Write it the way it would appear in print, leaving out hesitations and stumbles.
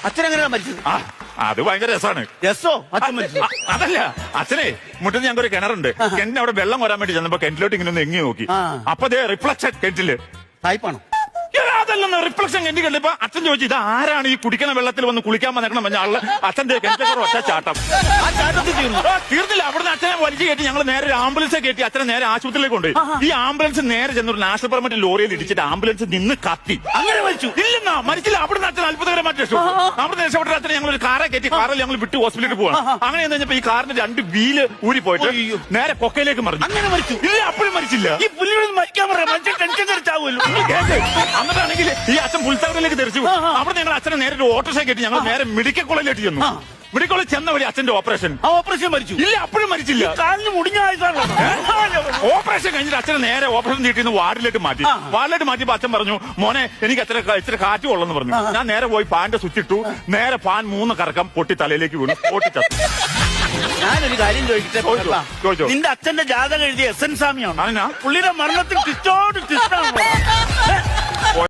അച്ഛനെങ്ങനെയാ മരിച്ചത്? ആ അത് ഭയങ്കര രസമാണ്. രസോ? അച്ഛൻ മരിച്ചു? അതല്ല, അച്ഛനെ മുറ്റത്ത് ഞങ്ങൾക്ക് ഒരു കിണറുണ്ട്. കിണറ്റിന് അവിടെ വെള്ളം കോരാൻ വേണ്ടി ചെന്നപ്പോ കിണറ്റിലോട്ട് ഇങ്ങനെ ഒന്ന് എങ്ങി നോക്കി. അപ്പൊ അതേ റിഫ്ലക്ഷൻ കിണറ്റില്. തായ്പാണോ? അതല്ലെന്ന് റിഫ്ലക്ഷൻ കിണറ്റി കണ്ടപ്പോ അച്ഛൻ ചോദിച്ചു, ഇത് ആരാണ് ഈ കുടിക്കണ വെള്ളത്തിൽ വന്ന് കുളിക്കാൻ വന്നേക്കണം പറഞ്ഞ ആള്. അച്ഛന്റെ കിണറ്റൊക്കെ ഒറ്റ ചാട്ടം. ആ ചാട്ടത്തിൽ തീർന്നു? തീർന്നില്ല. അവിടുന്ന് അച്ഛനെ വലിച്ചു കയറ്റി ഞങ്ങൾ നേരെ ഒരു ആംബുലൻസ് കയറ്റി അച്ഛനെ നേരെ ആശുപത്രിയിലേക്ക് കൊണ്ടുപോയി. ഈ ആംബുലൻസ് നേരെ ചെന്നൊരു നാഷണൽ പെർമിറ്റ് ലോറിയിൽ ഇടിച്ചിട്ട് ആംബുലൻസ് നിന്ന് കത്തി. അങ്ങനെ മരിച്ചു? ഇല്ലെന്നാ, മരിച്ചില്ല. അവിടുന്ന് അച്ഛൻ അത്ഭുതകരമായിട്ട് രക്ഷപ്പെട്ടു. അവിടുന്ന് രക്ഷപ്പെട്ട അച്ഛനെ ഞങ്ങൾ ഒരു കാറെ കയറ്റി കാറിൽ ഞങ്ങൾ വിട്ട് ഹോസ്പിറ്റലിൽ പോവാണ്. അങ്ങനെ കഴിഞ്ഞപ്പോ ഈ കാറിന്റെ 2 വീല് ഊരി പോയിട്ട് നേരെ കൊക്കയിലേക്ക് മറിഞ്ഞു. അങ്ങനെ മരിച്ചു? ഇല്ല, അപ്പോഴും മരിച്ചില്ല. ഈ പുല്ലിനൊന്നും മരിക്കാൻ പറയാം, മനുഷ്യൻ ടെൻഷൻ തെറിച്ചാവുമല്ലോ. എന്നിട്ടാണെങ്കിൽ ഈ അച്ഛൻ പുൽത്തറയിലേക്ക് തെറിച്ചു. അവിടെ ഞങ്ങൾ അച്ഛനെ നേരെ ഒരു ഓട്ടോറിക്ഷ കയറ്റി ഞങ്ങൾ നേരെ മെഡിക്കൽ കോളേജിലേക്ക് ചെന്നു. മെഡിക്കൽ കോളേജ് ചെന്ന വഴി അച്ഛന്റെ ഓപ്പറേഷൻ. ആ ഓപ്പറേഷൻ മരിച്ചു? ഇല്ല, അപ്പോഴും മരിച്ചില്ല. കാലിന് മുടിഞ്ഞ ആയതാണോ? ഓപ്പറേഷൻ കഴിഞ്ഞിട്ട് അച്ഛനെ നേരെ ഓപ്പറേഷൻ തീട്ടിന്ന് വാർഡിലേക്ക് മാറ്റി. വാർഡിലേക്ക് മാറ്റിയപ്പോ അച്ഛൻ പറഞ്ഞു, മോനെ എനിക്ക് ഇച്ചിരി കാറ്റ് കൊള്ളെന്ന് പറഞ്ഞു. ഞാൻ നേരെ പോയി ഫാന്റെ സ്വിച്ച് ഇട്ടു. നേരെ ഫാൻ 3 കറക്കം പൊട്ടി തലയിലേക്ക് വീണു. പൊട്ടിച്ചത്തു. ഞാനൊരു കാര്യം ചോദിക്കട്ടെ? ചോദിച്ചോ. നിന്റെ അച്ഛന്റെ ജാതകം എഴുതിയ SN സ്വാമിയാണ്. അതിനാ പുള്ളിയുടെ മരണത്തിൽ തിരിച്ചോട് തിരിച്ചാണോ?